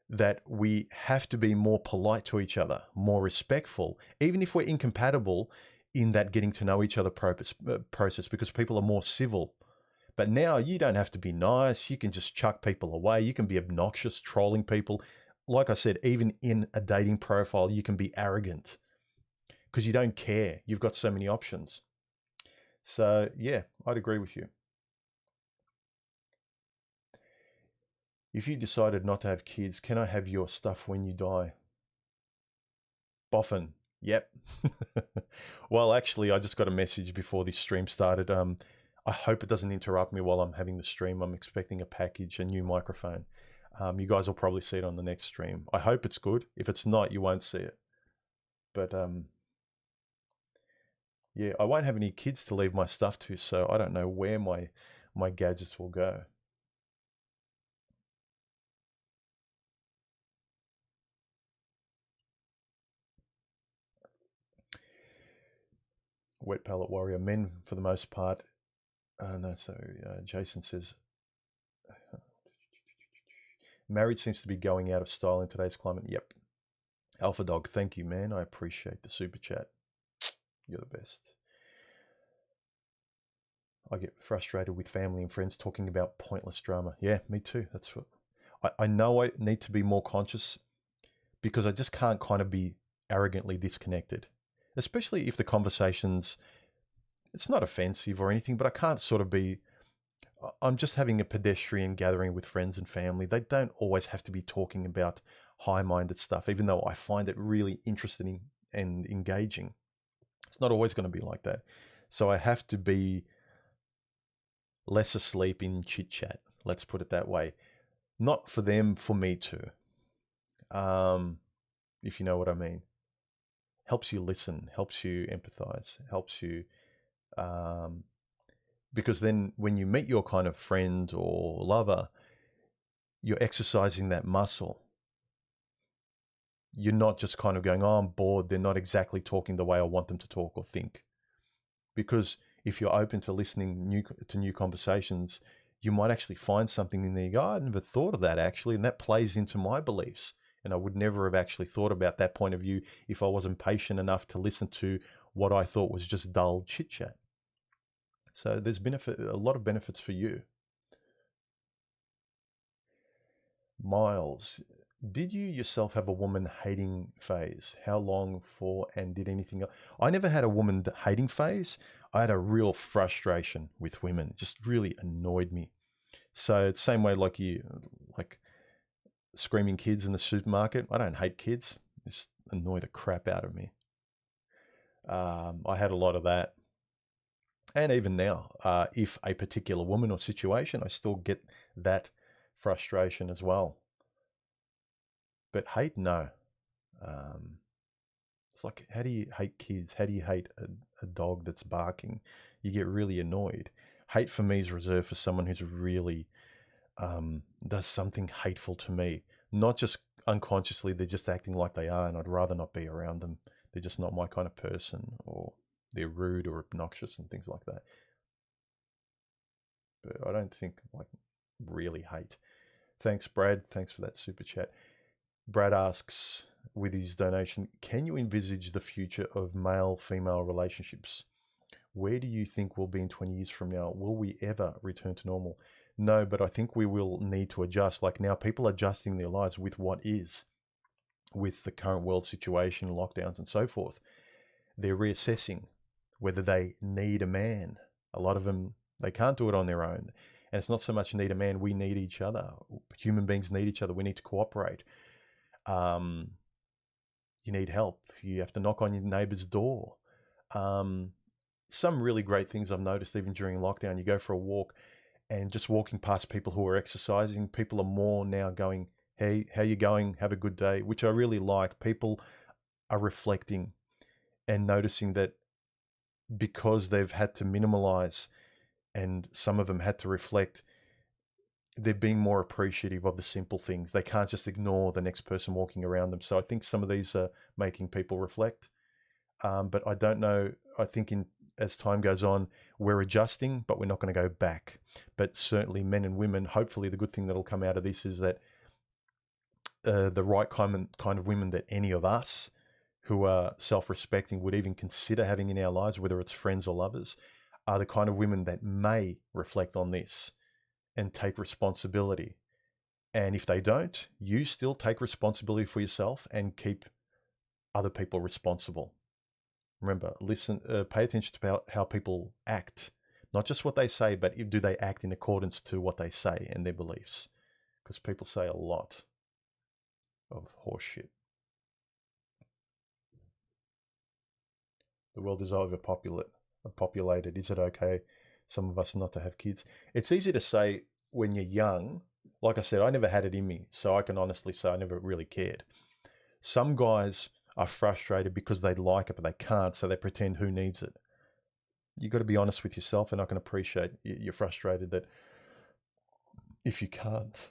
that we have to be more polite to each other, more respectful, even if we're incompatible in that getting to know each other process, because people are more civil. But now you don't have to be nice. You can just chuck people away. You can be obnoxious, trolling people. Like I said, even in a dating profile, you can be arrogant because you don't care. You've got so many options. So yeah, I'd agree with you. If you decided not to have kids, can I have your stuff when you die? Boffin. Yep. Well, actually, I just got a message before this stream started. I hope it doesn't interrupt me while I'm having the stream. I'm expecting a package, a new microphone. You guys will probably see it on the next stream. I hope it's good. If it's not, you won't see it. But yeah, I won't have any kids to leave my stuff to, so I don't know where my gadgets will go. Wet pallet warrior, men for the most part. No, so Jason says, married seems to be going out of style in today's climate. Yep. Alpha Dog, thank you, man. I appreciate the super chat. You're the best. I get frustrated with family and friends talking about pointless drama. Yeah, me too. That's what I know. I need to be more conscious because I just can't kind of be arrogantly disconnected, especially if the conversation's, it's not offensive or anything, but I can't sort of be, I'm just having a pedestrian gathering with friends and family. They don't always have to be talking about high-minded stuff, even though I find it really interesting and engaging. It's not always going to be like that. So I have to be less asleep in chit chat. Let's put it that way. Not for them, for me too. If you know what I mean. Helps you listen, helps you empathize, helps you, because then when you meet your kind of friend or lover, you're exercising that muscle. You're not just kind of going, oh, I'm bored. They're not exactly talking the way I want them to talk or think. Because if you're open to listening to new conversations, you might actually find something in there. You go, I never thought of that actually, and that plays into my beliefs. And I would never have actually thought about that point of view if I wasn't patient enough to listen to what I thought was just dull chit chat. So there's a lot of benefits for you. Miles, did you yourself have a woman hating phase? How long for, and did anything else? I never had a woman hating phase. I had a real frustration with women. It just really annoyed me. So it's the same way like you, like screaming kids in the supermarket. I don't hate kids. They just annoy the crap out of me. I had a lot of that. And even now, if a particular woman or situation, I still get that frustration as well. But hate, no. It's like, how do you hate kids? How do you hate a dog that's barking? You get really annoyed. Hate for me is reserved for someone who's really does something hateful to me. Not just unconsciously, they're just acting like they are, and I'd rather not be around them. They're just not my kind of person, or they're rude or obnoxious and things like that. But I don't think like really hate. Thanks, Brad. Thanks for that super chat. Brad asks with his donation, can you envisage the future of male-female relationships? Where do you think we'll be in 20 years from now? Will we ever return to normal? No, but I think we will need to adjust. Like now, people are adjusting their lives with what is, with the current world situation, lockdowns and so forth. They're reassessing whether they need a man. A lot of them, they can't do it on their own. And it's not so much need a man, we need each other. Human beings need each other. We need to cooperate. You need help. You have to knock on your neighbor's door. Some really great things I've noticed even during lockdown. You go for a walk and just walking past people who are exercising, people are more now going, hey, how you going? Have a good day, which I really like. People are reflecting and noticing that because they've had to minimalize and some of them had to reflect, they're being more appreciative of the simple things. They can't just ignore the next person walking around them. So I think some of these are making people reflect. But I don't know. I think as time goes on, we're adjusting, but we're not going to go back. But certainly men and women, hopefully the good thing that'll come out of this is that the right kind of women that any of us who are self-respecting would even consider having in our lives, whether it's friends or lovers, are the kind of women that may reflect on this and take responsibility. And if they don't, you still take responsibility for yourself and keep other people responsible. Remember, listen, pay attention to how people act, not just what they say, but do they act in accordance to what they say and their beliefs? Because people say a lot of horseshit. The world is overpopulated. Is it okay, some of us, not to have kids? It's easy to say when you're young. Like I said, I never had it in me, so I can honestly say I never really cared. Some guys are frustrated because they'd like it, but they can't, so they pretend who needs it. You've got to be honest with yourself, and I can appreciate you're frustrated that if you can't.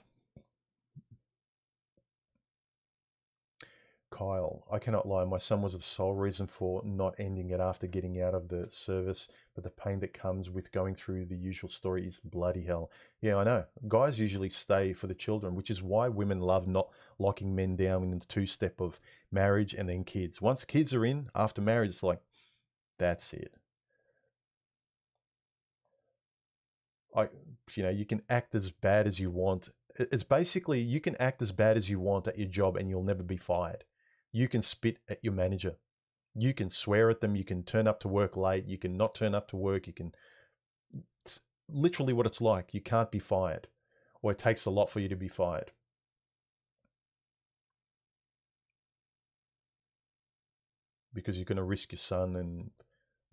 Kyle, I cannot lie. My son was the sole reason for not ending it after getting out of the service, but the pain that comes with going through the usual story is bloody hell. Yeah, I know. Guys usually stay for the children, which is why women love not locking men down in the two-step of marriage and then kids. Once kids are in, after marriage, it's like, that's it. You can act as bad as you want. It's basically, you can act as bad as you want at your job and you'll never be fired. You can spit at your manager. You can swear at them. You can turn up to work late. You can not turn up to work. It's literally what it's like. You can't be fired, or it takes a lot for you to be fired. Because you're going to risk your son and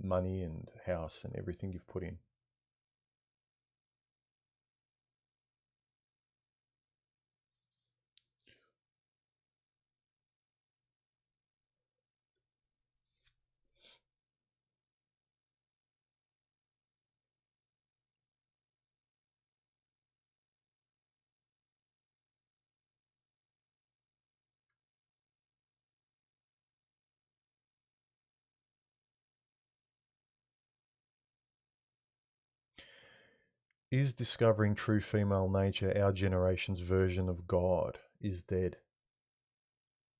money and house and everything you've put in. Is discovering true female nature our generation's version of God is dead?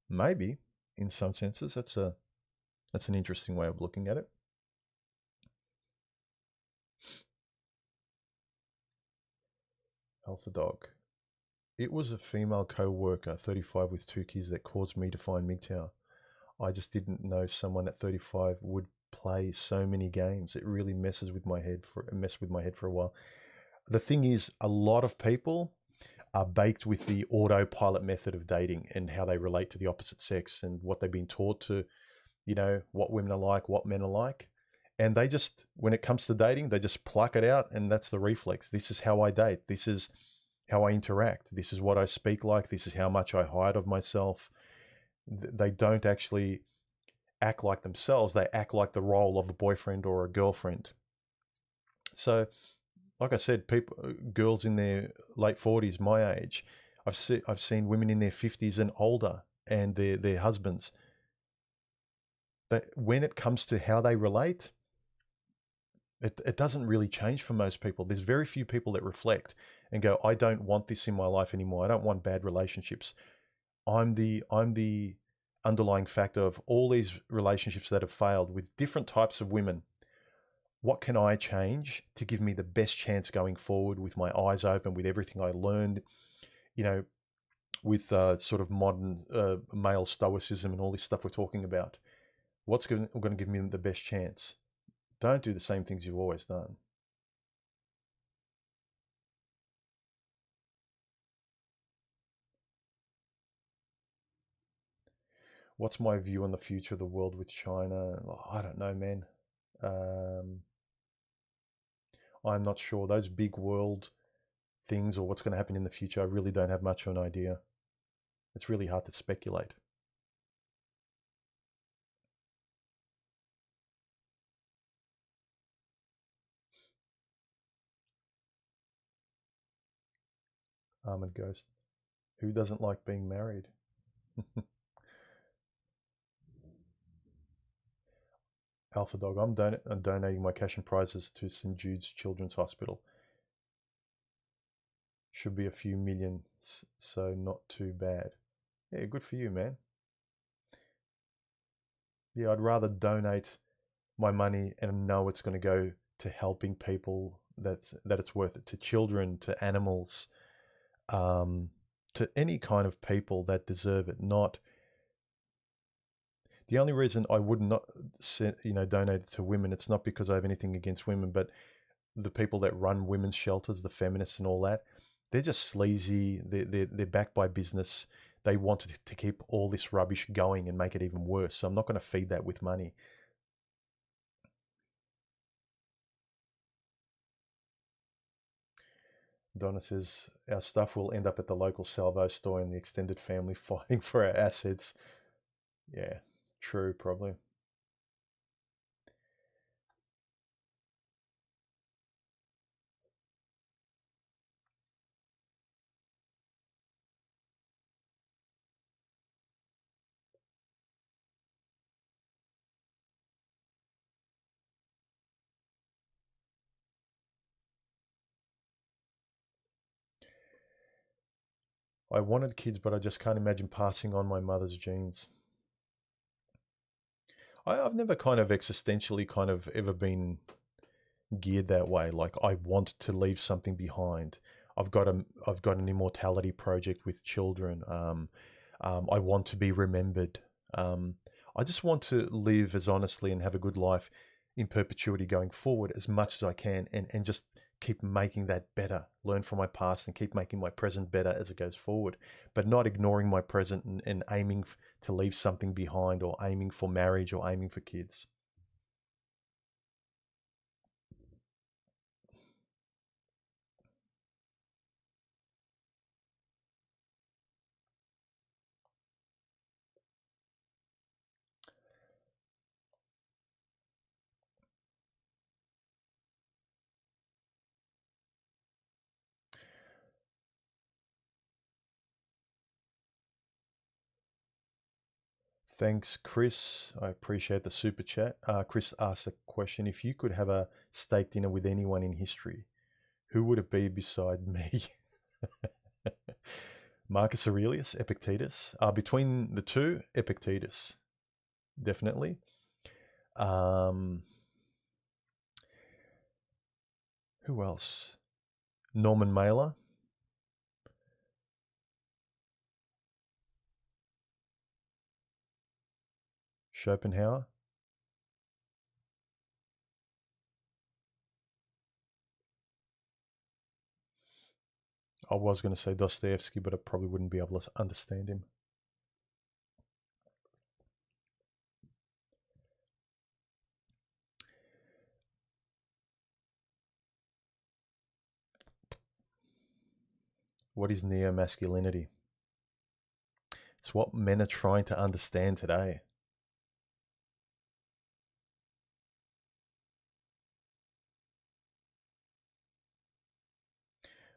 Maybe, in some senses. That's an interesting way of looking at it. Alpha Dog. It was a female co-worker, 35 with 2 kids, that caused me to find MGTOW. I just didn't know someone at 35 would play so many games. It really messed with my head for a while. The thing is, a lot of people are baked with the autopilot method of dating and how they relate to the opposite sex and what they've been taught to, what women are like, what men are like. And they just, when it comes to dating, they just pluck it out, and that's the reflex. This is how I date. This is how I interact. This is what I speak like. This is how much I hide of myself. They don't actually act like themselves. They act like the role of a boyfriend or a girlfriend. So, like I said, girls in their late 40s, my age, I've seen women in their 50s and older, and their husbands. That when it comes to how they relate, it doesn't really change for most people. There's very few people that reflect and go, I don't want this in my life anymore. I don't want bad relationships. I'm the underlying factor of all these relationships that have failed with different types of women. What can I change to give me the best chance going forward with my eyes open, with everything I learned, you know, with sort of modern male stoicism and all this stuff we're talking about? What's going to give me the best chance? Don't do the same things you've always done. What's my view on the future of the world with China? Oh, I don't know, man. Um, I'm not sure. Those big world things or what's going to happen in the future, I really don't have much of an idea. It's really hard to speculate. Armored Ghost. Who doesn't like being married? Alpha Dog. I'm donating my cash and prizes to St Jude's Children's Hospital. Should be a few million, so not too bad. Yeah, good for you, man. Yeah, I'd rather donate my money and know it's going to go to helping people, that it's worth it, to children, to animals, um, to any kind of people that deserve it. Not the only reason I would not donate it to women. It's not because I have anything against women, but the people that run women's shelters, the feminists and all that, they're just sleazy. They're backed by business. They want to keep all this rubbish going and make it even worse. So I'm not going to feed that with money. Donna says our stuff will end up at the local salvo store and the extended family fighting for our assets. Yeah, true, probably. I wanted kids, but I just can't imagine passing on my mother's genes. I've never kind of existentially kind of ever been geared that way. Like I want to leave something behind. I've got an immortality project with children. I want to be remembered. Um, I just want to live as honestly and have a good life in perpetuity going forward as much as I can, and just keep making that better. Learn from my past and keep making my present better as it goes forward, but not ignoring my present and aiming to leave something behind, or aiming for marriage or aiming for kids. Thanks, Chris. I appreciate the super chat. Chris asked a question: if you could have a steak dinner with anyone in history, who would it be beside me? Marcus Aurelius, Epictetus. Between the two, Epictetus, definitely. Um, who else? Norman Mailer, Schopenhauer. I was going to say Dostoevsky, but I probably wouldn't be able to understand him. What is neo-masculinity? It's what men are trying to understand today.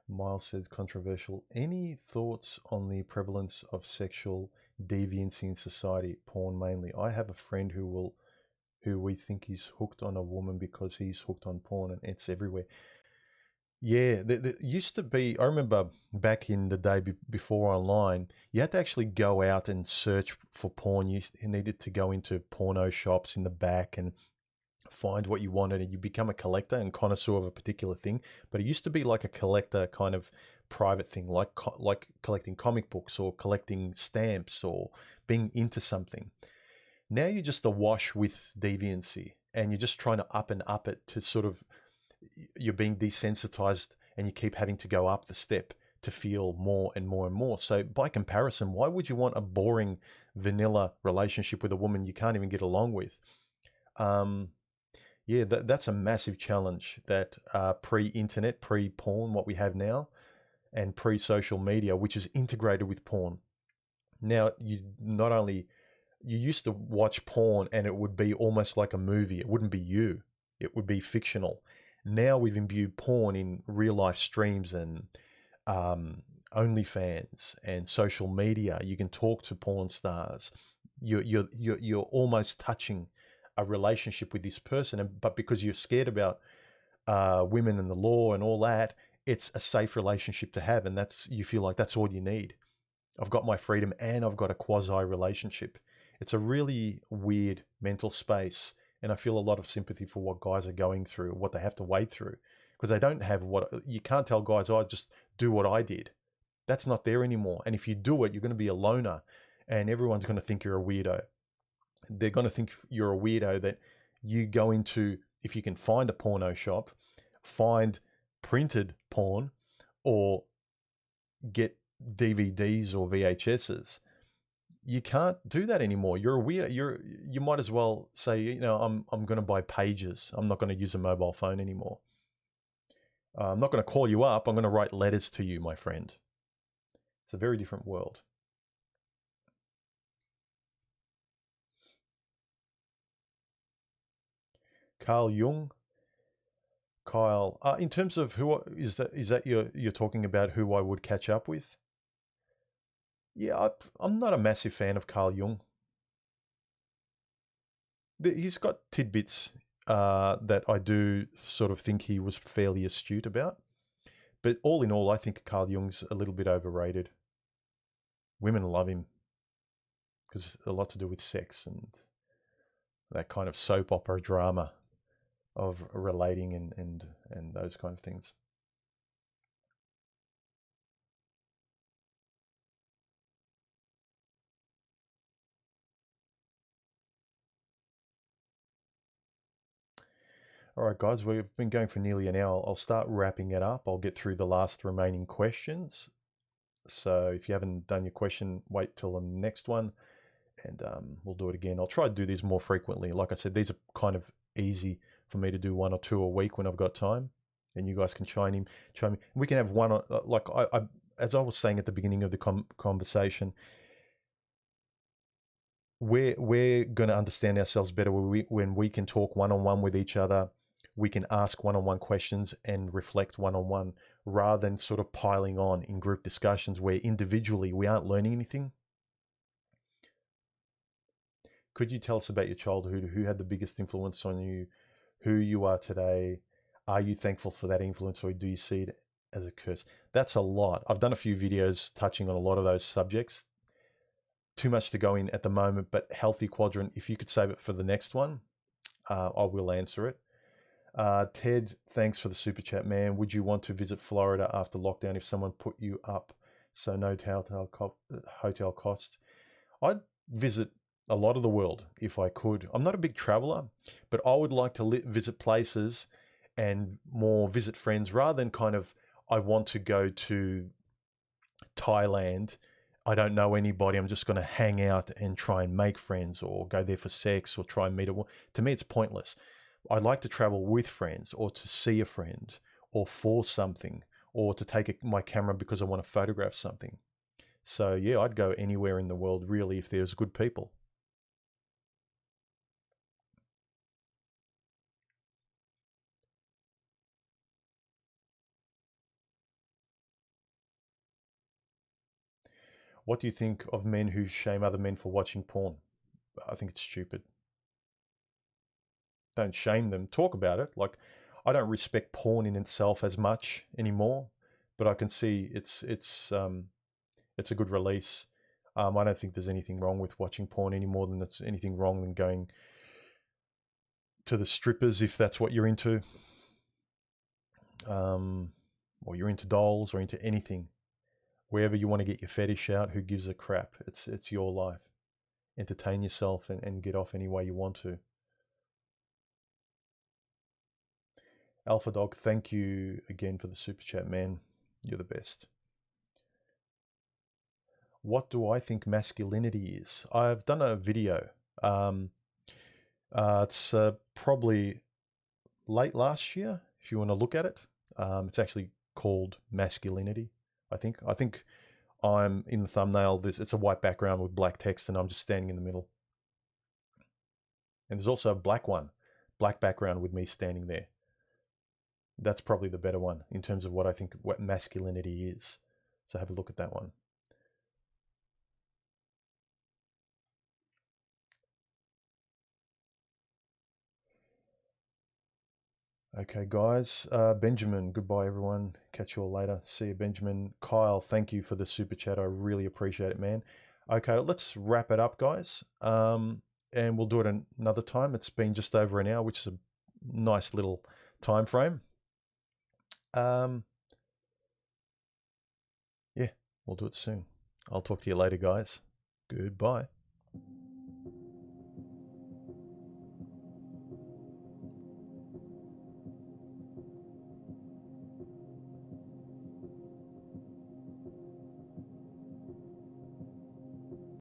Miles said controversial. Any thoughts on the prevalence of sexual deviance in society? Porn mainly. I have a friend who we think is hooked on a woman because he's hooked on porn, and it's everywhere. Yeah, there used to be. I remember back in the day before online, you had to actually go out and search for porn. You needed to go into porno shops in the back and find what you wanted, and you become a collector and connoisseur of a particular thing. But it used to be like a collector kind of private thing, like collecting comic books or collecting stamps or being into something. Now you're just awash with deviancy, and you're just trying to up it to sort of, you're being desensitized, and you keep having to go up the step to feel more and more and more. So by comparison, why would you want a boring vanilla relationship with a woman you can't even get along with? Yeah, that's a massive challenge that pre-internet, pre-porn, what we have now, and pre-social media, which is integrated with porn. Now, you used to watch porn and it would be almost like a movie. It wouldn't be you. It would be fictional. Now we've imbued porn in real life streams and OnlyFans and social media. You can talk to porn stars. You're almost touching a relationship with this person, but because you're scared about women and the law and all that, it's a safe relationship to have, and you feel like that's all you need. I've got my freedom and I've got a quasi relationship. It's a really weird mental space, and I feel a lot of sympathy for what guys are going through, what they have to wade through, because they don't have you can't tell guys, oh, just do what I did. That's not there anymore. And if you do it, you're going to be a loner, and everyone's going to think you're a weirdo. They're going to think you're a weirdo that you go into, if you can find a porno shop, find printed porn, or get DVDs or VHSs. You can't do that anymore. You're a weirdo. You might as well say, I'm going to buy pages. I'm not going to use a mobile phone anymore. I'm not going to call you up. I'm going to write letters to you, my friend. It's a very different world. Carl Jung. Kyle, in terms of who is that you're talking about, who I would catch up with? Yeah, I'm not a massive fan of Carl Jung. He's got tidbits that I do sort of think he was fairly astute about. But all in all, I think Carl Jung's a little bit overrated. Women love him because a lot to do with sex and that kind of soap opera drama of relating and those kind of things. All right, guys, we've been going for nearly an hour. I'll start wrapping it up. I'll get through the last remaining questions. So if you haven't done your question, wait till the next one, and we'll do it again. I'll try to do these more frequently. Like I said, these are kind of easy for me to do 1 or 2 a week when I've got time, and you guys can chime in. We can have one, like as I was saying at the beginning of the conversation, we're going to understand ourselves better when we can talk one-on-one with each other. We can ask one-on-one questions and reflect one-on-one, rather than sort of piling on in group discussions where individually we aren't learning anything. Could you tell us about your childhood? Who had the biggest influence on you? Who you are today? Are you thankful for that influence, or do you see it as a curse? That's a lot. I've done a few videos touching on a lot of those subjects. Too much to go in at the moment, but healthy quadrant, if you could save it for the next one, I will answer it. Ted, thanks for the super chat, man. Would you want to visit Florida after lockdown if someone put you up so no hotel costs? I'd visit a lot of the world if I could. I'm not a big traveler, but I would like to visit places and more visit friends, rather than kind of, I want to go to Thailand. I don't know anybody. I'm just going to hang out and try and make friends, or go there for sex, or try and meet a. To me, it's pointless. I'd like to travel with friends, or to see a friend, or for something, or to take my camera because I want to photograph something. So yeah, I'd go anywhere in the world really if there's good people. What do you think of men who shame other men for watching porn? I think it's stupid. Don't shame them. Talk about it. Like, I don't respect porn in itself as much anymore, but I can see it's a good release. I don't think there's anything wrong with watching porn any more than there's anything wrong than going to the strippers if that's what you're into, or you're into dolls or into anything. Wherever you want to get your fetish out, who gives a crap? It's your life. Entertain yourself and get off any way you want to. Alpha Dog, thank you again for the super chat, man. You're the best. What do I think masculinity is? I've done a video. It's probably late last year, if you want to look at it. It's actually called Masculinity, I think. I think I'm in the thumbnail. It's a white background with black text, and I'm just standing in the middle. And there's also a black one, black background with me standing there. That's probably the better one in terms of what I think what masculinity is. So have a look at that one. Okay, guys. Benjamin, goodbye, everyone. Catch you all later. See you, Benjamin. Kyle, thank you for the super chat. I really appreciate it, man. Okay, let's wrap it up, guys. And we'll do it another time. It's been just over an hour, which is a nice little time frame. Yeah, we'll do it soon. I'll talk to you later, guys. Goodbye.